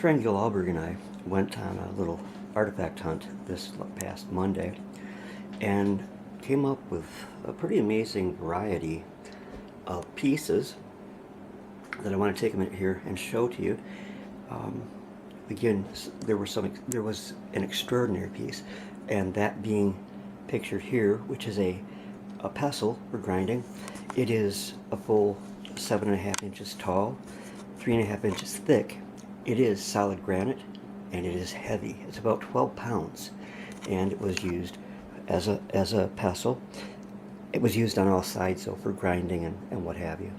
friend Gil Alberg and I went on a little artifact hunt this past Monday and came up with a pretty amazing variety of pieces that I want to take a minute here and show to you. Um, Again, there was an extraordinary piece, and that being pictured here, which is a pestle for grinding. It is a full 7.5 inches tall, 3.5 inches thick. It is solid granite, and it is heavy. It's about 12 pounds, and it was used as a pestle. It was used on all sides, though, for grinding and what have you.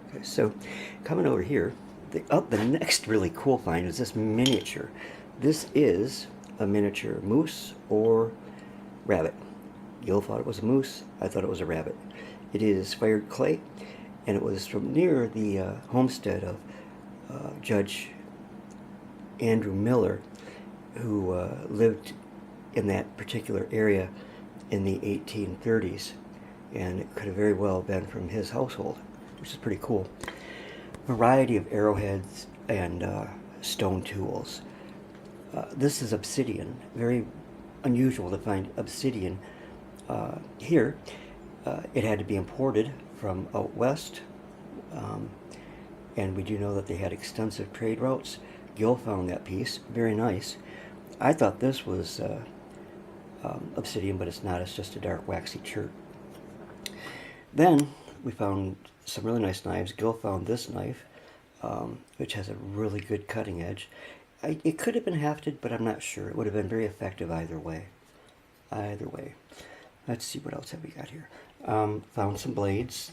Okay, so coming over here, the next really cool find is this miniature. This is a miniature moose or rabbit. Gil thought it was a moose. I thought it was a rabbit. It is fired clay, and it was from near the homestead of Judge Andrew Miller, who lived in that particular area in the 1830s, and it could have very well been from his household, which is pretty cool. Variety of arrowheads and stone tools. This is obsidian. Very unusual to find obsidian here. It had to be imported from out west, and we do know that they had extensive trade routes. Gil found that piece. Very nice. I thought this was obsidian, but it's not. It's just a dark waxy chert. Then we found some really nice knives. Gil found this knife, which has a really good cutting edge. It could have been hafted, but I'm not sure. It would have been very effective either way. Either way. Let's see, what else have we got here. Found some blades.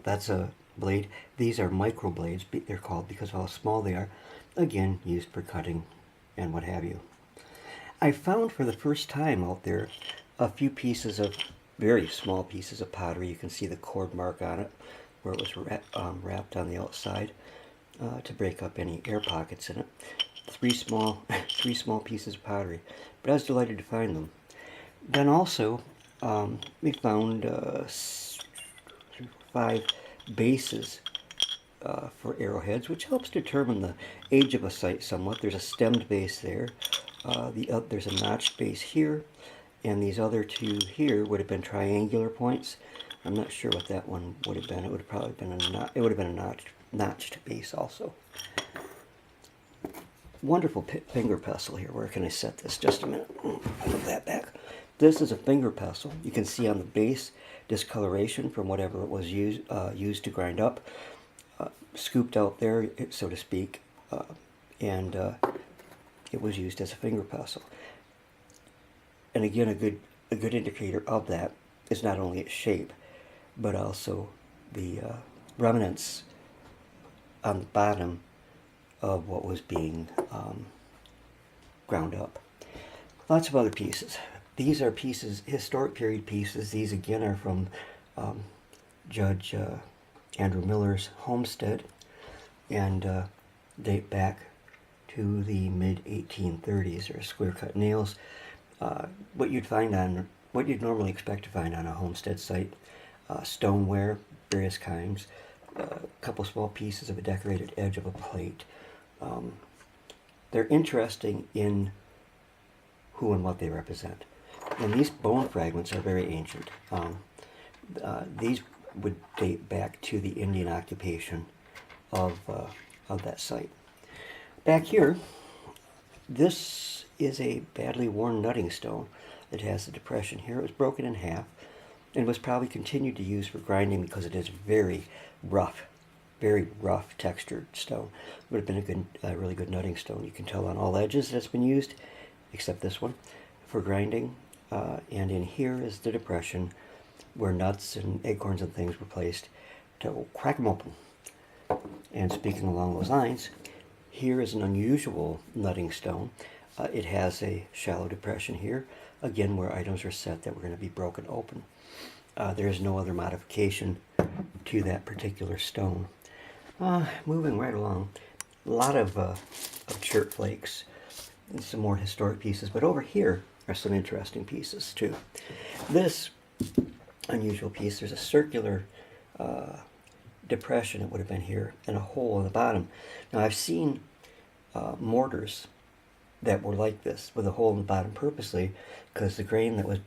That's a blade. These are micro blades. They're called because of how small they are. Again, used for cutting and what have you. I found for the first time out there a few pieces of very small pieces of pottery. You can see the cord mark on it where it was wrapped on the outside to break up any air pockets in it. Three small pieces of pottery, but I was delighted to find them. Then also we found 5 bases for arrowheads, which helps determine the age of a site somewhat. There's a stemmed base there. There's a notched base here. And these other two here would have been triangular points. I'm not sure what that one would have been. It would have probably been a notched base also. Wonderful finger pestle here. Where can I set this? Just a minute. Put that back. This is a finger pestle. You can see on the base discoloration from whatever it was used to grind up, scooped out there, so to speak, and it was used as a finger pestle. And again, a good indicator of that is not only its shape, but also the remnants on the bottom of what was being ground up. Lots of other pieces. These are pieces, historic period pieces. These again are from Judge Andrew Miller's homestead and date back to the mid-1830s. They're square cut nails. What you'd normally expect to find on a homestead site, stoneware, various kinds, a couple small pieces of a decorated edge of a plate. They're interesting in who and what they represent. And these bone fragments are very ancient. These would date back to the Indian occupation of that site. Back here, this is a badly worn nutting stone that has a depression here. It was broken in half and was probably continued to use for grinding because it is very rough textured stone. Would have been a really good nutting stone. You can tell on all edges that it's been used, except this one, for grinding. And in here is the depression where nuts and acorns and things were placed to crack them open. And speaking along those lines, here is an unusual nutting stone. It has a shallow depression here, again where items are set that were going to be broken open. There is no other modification to that particular stone. Moving right along, a lot of chert flakes and some more historic pieces, but over here are some interesting pieces too. This unusual piece, there's a circular depression, it would have been here, and a hole in the bottom. Now I've seen mortars that were like this, with a hole in the bottom purposely, because the grain that was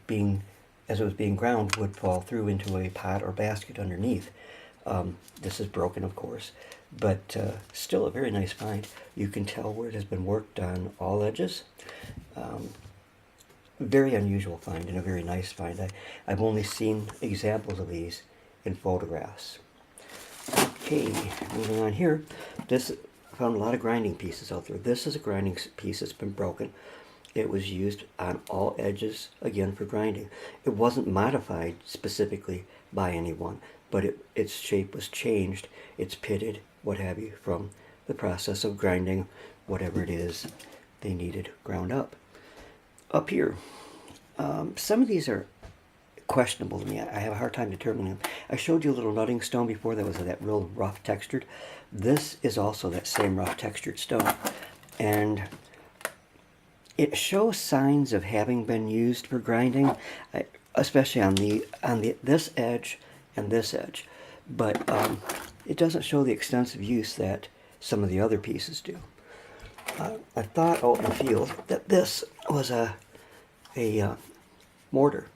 as it was being ground, would fall through into a pot or basket underneath. This is broken, of course, but still a very nice find. You can tell where it has been worked on all edges. Very unusual find and a very nice find. I've only seen examples of these in photographs. Okay, moving on here. I found a lot of grinding pieces out there. This is a grinding piece that's been broken. It was used on all edges, again, for grinding. It wasn't modified specifically by anyone, but its shape was changed. It's pitted, what have you, from the process of grinding whatever it is they needed ground up. Up here, some of these are questionable to me. I have a hard time determining them. I showed you a little nutting stone before that was that real rough textured. This is also that same rough textured stone, and it shows signs of having been used for grinding, especially on this edge and this edge, but it doesn't show the extensive use that some of the other pieces do. I thought out in the field that this was a mortar,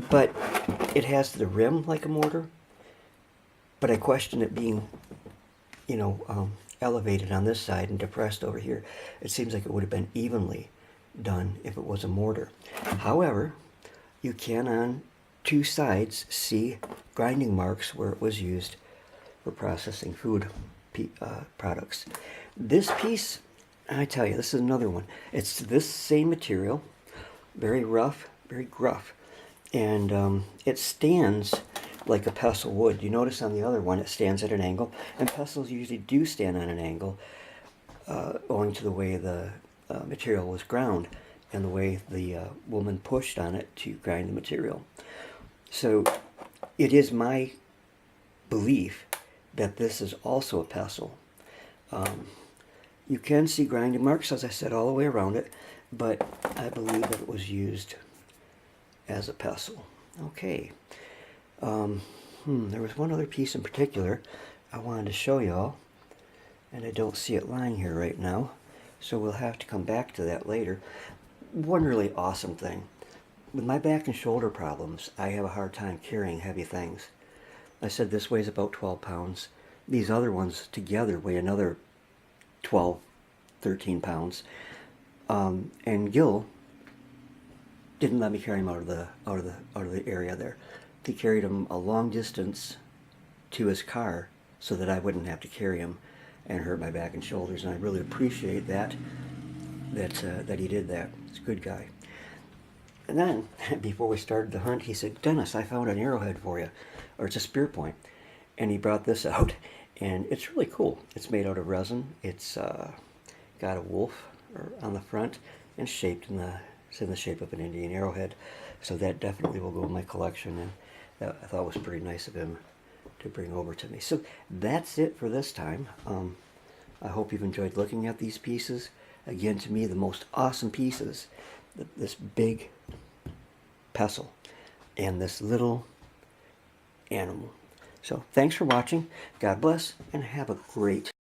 but it has the rim like a mortar, but I question it being, elevated on this side and depressed over here. It seems like it would have been evenly done if it was a mortar. However, you can on two sides see grinding marks where it was used for processing food products. This piece, I tell you, this is another one. It's this same material, very rough, very gruff, and it stands like a pestle would. You notice on the other one it stands at an angle, and pestles usually do stand on an angle owing to the way the material was ground and the way the woman pushed on it to grind the material. So it is my belief that this is also a pestle. You can see grinding marks, as I said, all the way around it, but I believe that it was used as a pestle. Okay. There was one other piece in particular I wanted to show y'all, and I don't see it lying here right now, so we'll have to come back to that later. One really awesome thing. With my back and shoulder problems, I have a hard time carrying heavy things. I said this weighs about 12 pounds. These other ones together weigh another 12, 13 pounds. And Gil didn't let me carry him out of the area there. He carried him a long distance to his car so that I wouldn't have to carry him and hurt my back and shoulders, and I really appreciate that he did that. He's a good guy. And then, before we started the hunt, he said, "Dennis, I found an arrowhead for you, or it's a spear point." And he brought this out, and it's really cool. It's made out of resin. It's got a wolf on the front, and it's in the shape of an Indian arrowhead. So that definitely will go in my collection, and that I thought was pretty nice of him to bring over to me. So that's it for this time. I hope you've enjoyed looking at these pieces. Again, to me, the most awesome pieces, this big pestle and this little animal. So thanks for watching. God bless, and have a great